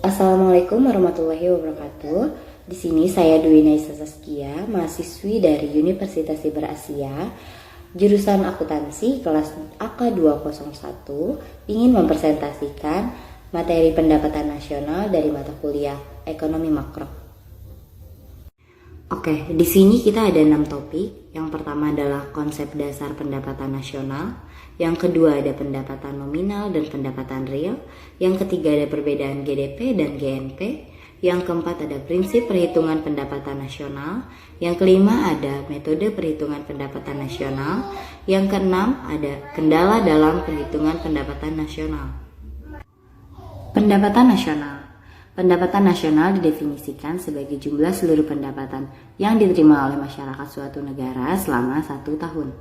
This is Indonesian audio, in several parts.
Assalamualaikum warahmatullahi wabarakatuh. Di sini saya Dwi Naisa Saskia, mahasiswi dari Universitas Siber Asia, jurusan akuntansi kelas AK201, ingin mempresentasikan materi pendapatan nasional dari mata kuliah Ekonomi Makro. Oke, di sini kita ada 6 topik. Yang pertama adalah konsep dasar pendapatan nasional. Yang kedua ada pendapatan nominal dan pendapatan real. Yang ketiga ada perbedaan GDP dan GNP. Yang keempat ada prinsip perhitungan pendapatan nasional. Yang kelima ada metode perhitungan pendapatan nasional. Yang keenam ada kendala dalam perhitungan pendapatan nasional. Pendapatan nasional. Pendapatan nasional didefinisikan sebagai jumlah seluruh pendapatan yang diterima oleh masyarakat suatu negara selama 1 tahun.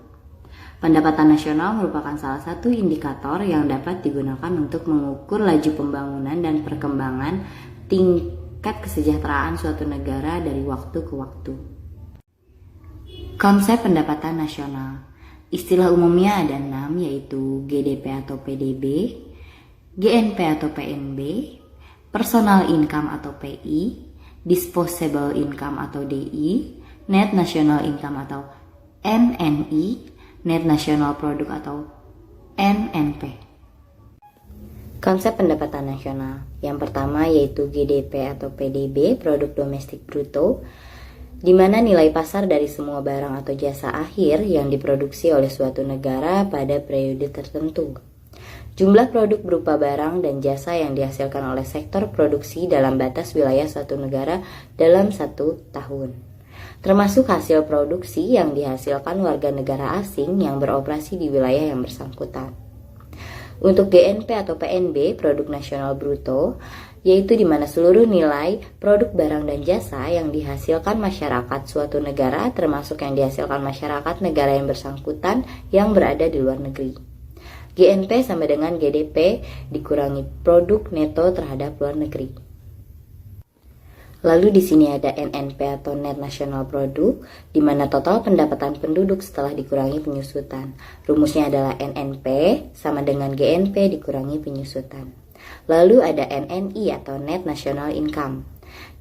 Pendapatan nasional merupakan salah satu indikator yang dapat digunakan untuk mengukur laju pembangunan dan perkembangan tingkat kesejahteraan suatu negara dari waktu ke waktu. Konsep pendapatan nasional. Istilah umumnya ada 6, yaitu GDP atau PDB, GNP atau PNB, Personal Income atau PI, Disposable Income atau DI, Net National Income atau NNI, Net National Product atau NNP. Konsep pendapatan nasional. Yang pertama yaitu GDP atau PDB, Produk Domestik Bruto, di mana nilai pasar dari semua barang atau jasa akhir yang diproduksi oleh suatu negara pada periode tertentu. Jumlah produk berupa barang dan jasa yang dihasilkan oleh sektor produksi dalam batas wilayah suatu negara dalam 1 tahun, termasuk hasil produksi yang dihasilkan warga negara asing yang beroperasi di wilayah yang bersangkutan. Untuk GNP atau PNB, Produk Nasional Bruto, yaitu di mana seluruh nilai produk barang dan jasa yang dihasilkan masyarakat suatu negara termasuk yang dihasilkan masyarakat negara yang bersangkutan yang berada di luar negeri. GNP sama dengan GDP dikurangi produk neto terhadap luar negeri. Lalu di sini ada NNP atau Net National Product, di mana total pendapatan penduduk setelah dikurangi penyusutan. Rumusnya adalah NNP sama dengan GNP dikurangi penyusutan. Lalu ada NNI atau Net National Income,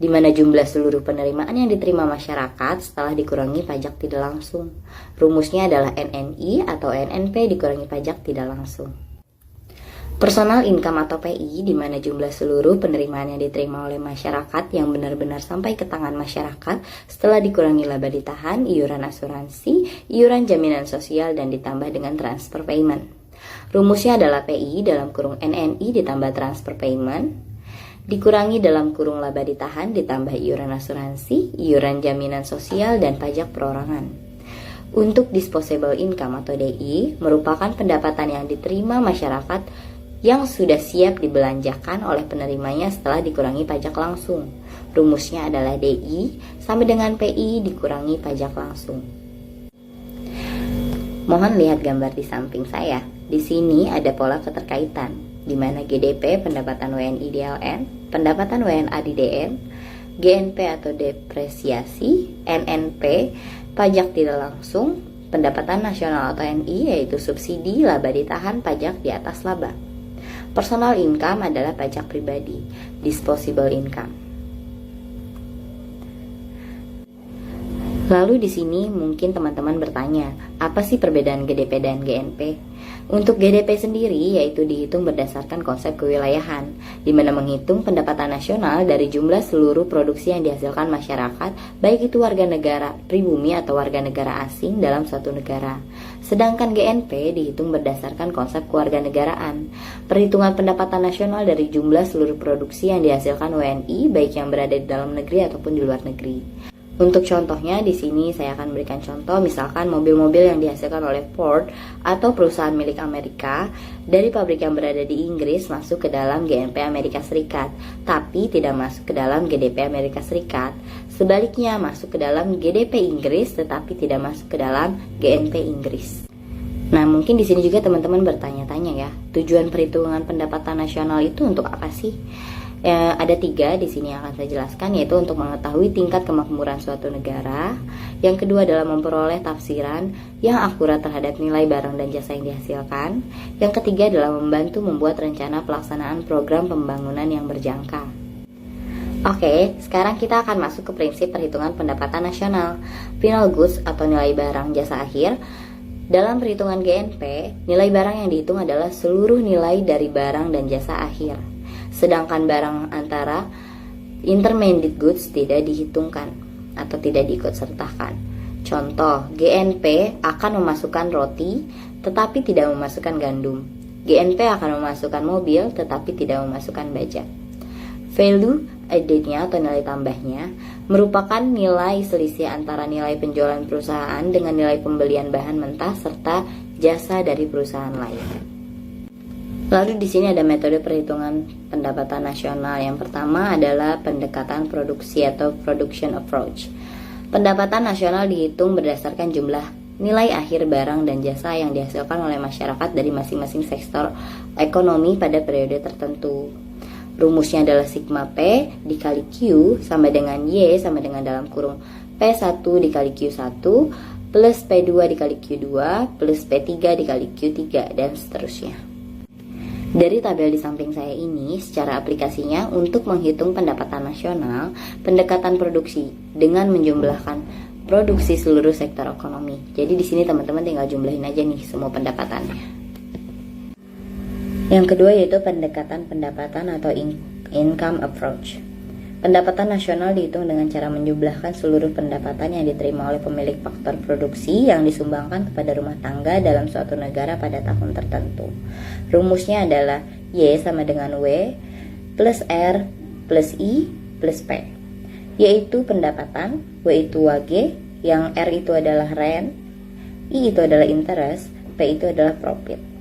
di mana jumlah seluruh penerimaan yang diterima masyarakat setelah dikurangi pajak tidak langsung. Rumusnya adalah NNI atau NNP dikurangi pajak tidak langsung. Personal Income atau PI, di mana jumlah seluruh penerimaan yang diterima oleh masyarakat yang benar-benar sampai ke tangan masyarakat setelah dikurangi laba ditahan, iuran asuransi, iuran jaminan sosial, dan ditambah dengan transfer payment. Rumusnya adalah PI dalam kurung NNI ditambah transfer payment dikurangi dalam kurung laba ditahan ditambah iuran asuransi, iuran jaminan sosial, dan pajak perorangan. Untuk disposable income atau DI merupakan pendapatan yang diterima masyarakat yang sudah siap dibelanjakan oleh penerimanya setelah dikurangi pajak langsung. Rumusnya adalah DI sama dengan PI dikurangi pajak langsung. Mohon lihat gambar di samping saya. Di sini ada pola keterkaitan, di mana GDP pendapatan WNI DLN, pendapatan WNA DDN, GNP atau depresiasi, NNP pajak tidak langsung, pendapatan nasional atau NI yaitu subsidi laba ditahan pajak di atas laba. Personal income adalah pajak pribadi, disposable income. Lalu di sini mungkin teman-teman bertanya, apa sih perbedaan GDP dan GNP? Untuk GDP sendiri yaitu dihitung berdasarkan konsep kewilayahan, di mana menghitung pendapatan nasional dari jumlah seluruh produksi yang dihasilkan masyarakat, baik itu warga negara pribumi atau warga negara asing dalam suatu negara. Sedangkan GNP dihitung berdasarkan konsep kewarganegaraan, perhitungan pendapatan nasional dari jumlah seluruh produksi yang dihasilkan WNI, baik yang berada di dalam negeri ataupun di luar negeri. Untuk contohnya di sini saya akan berikan contoh, misalkan mobil-mobil yang dihasilkan oleh Ford atau perusahaan milik Amerika dari pabrik yang berada di Inggris masuk ke dalam GNP Amerika Serikat, tapi tidak masuk ke dalam GDP Amerika Serikat. Sebaliknya masuk ke dalam GDP Inggris tetapi tidak masuk ke dalam GNP Inggris. Nah, mungkin di sini juga teman-teman bertanya-tanya ya, tujuan perhitungan pendapatan nasional itu untuk apa sih? Ada 3 di sini yang akan saya jelaskan, yaitu untuk mengetahui tingkat kemakmuran suatu negara. Yang kedua adalah memperoleh tafsiran yang akurat terhadap nilai barang dan jasa yang dihasilkan. Yang ketiga adalah membantu membuat rencana pelaksanaan program pembangunan yang berjangka. Oke, sekarang kita akan masuk ke prinsip perhitungan pendapatan nasional. Final goods atau nilai barang jasa akhir. Dalam perhitungan GNP, nilai barang yang dihitung adalah seluruh nilai dari barang dan jasa akhir. Sedangkan barang antara intermediate goods tidak dihitungkan atau tidak diikutsertakan. Contoh, GNP akan memasukkan roti tetapi tidak memasukkan gandum. GNP akan memasukkan mobil tetapi tidak memasukkan baja. Value added-nya atau nilai tambahnya merupakan nilai selisih antara nilai penjualan perusahaan dengan nilai pembelian bahan mentah serta jasa dari perusahaan lain. Lalu di sini ada metode perhitungan pendapatan nasional. Yang pertama adalah pendekatan produksi atau production approach. Pendapatan nasional dihitung berdasarkan jumlah nilai akhir barang dan jasa yang dihasilkan oleh masyarakat dari masing-masing sektor ekonomi pada periode tertentu. Rumusnya adalah sigma P dikali Q sama dengan Y sama dengan dalam kurung P1 dikali Q1 plus P2 dikali Q2 plus P3 dikali Q3 dan seterusnya. Dari tabel di samping saya ini, secara aplikasinya untuk menghitung pendapatan nasional, pendekatan produksi dengan menjumlahkan produksi seluruh sektor ekonomi. Jadi di sini teman-teman tinggal jumlahin aja nih semua pendapatannya. Yang kedua yaitu pendekatan pendapatan atau income approach. Pendapatan nasional dihitung dengan cara menjumlahkan seluruh pendapatan yang diterima oleh pemilik faktor produksi yang disumbangkan kepada rumah tangga dalam suatu negara pada tahun tertentu. Rumusnya adalah Y sama dengan W plus R plus I plus P. Y itu pendapatan, W itu wage, yang R itu adalah rent, I itu adalah interest, P itu adalah profit.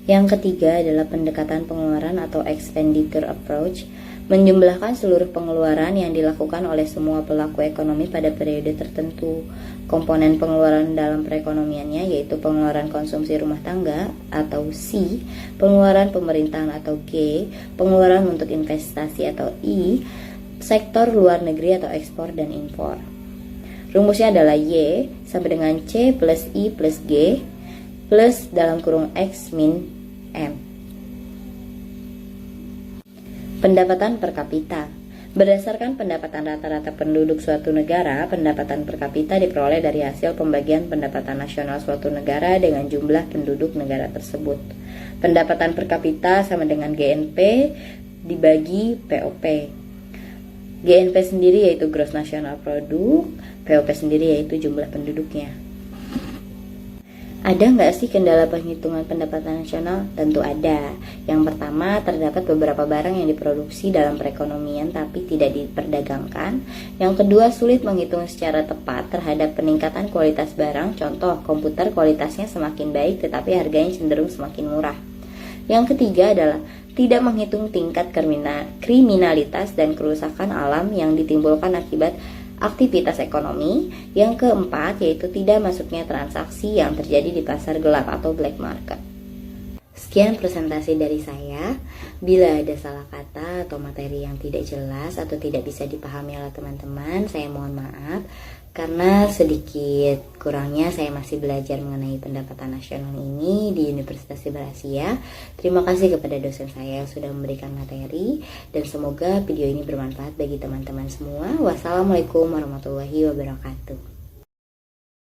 Yang ketiga adalah pendekatan pengeluaran atau expenditure approach, menjumlahkan seluruh pengeluaran yang dilakukan oleh semua pelaku ekonomi pada periode tertentu. Komponen pengeluaran dalam perekonomiannya yaitu pengeluaran konsumsi rumah tangga atau C, pengeluaran pemerintahan atau G, pengeluaran untuk investasi atau I, sektor luar negeri atau ekspor dan impor. Rumusnya adalah Y sama dengan C plus I plus G plus dalam kurung X min M. Pendapatan per kapita. Berdasarkan pendapatan rata-rata penduduk suatu negara, pendapatan per kapita diperoleh dari hasil pembagian pendapatan nasional suatu negara dengan jumlah penduduk negara tersebut. Pendapatan per kapita sama dengan GNP dibagi POP. GNP sendiri yaitu Gross National Product, POP sendiri yaitu jumlah penduduknya. Ada nggak sih kendala penghitungan pendapatan nasional? Tentu ada. Yang pertama, terdapat beberapa barang yang diproduksi dalam perekonomian tapi tidak diperdagangkan. Yang kedua, sulit menghitung secara tepat terhadap peningkatan kualitas barang. Contoh, komputer kualitasnya semakin baik tetapi harganya cenderung semakin murah. Yang ketiga adalah tidak menghitung tingkat kriminalitas dan kerusakan alam yang ditimbulkan akibat aktivitas ekonomi. Yang keempat yaitu tidak masuknya transaksi yang terjadi di pasar gelap atau black market. Sekian presentasi dari saya. Bila ada salah kata atau materi yang tidak jelas atau tidak bisa dipahami oleh teman-teman, saya mohon maaf karena sedikit kurangnya saya masih belajar mengenai pendapatan nasional ini di Universitas Berasia. Terima kasih kepada dosen saya yang sudah memberikan materi dan semoga video ini bermanfaat bagi teman-teman semua. Wassalamualaikum warahmatullahi wabarakatuh.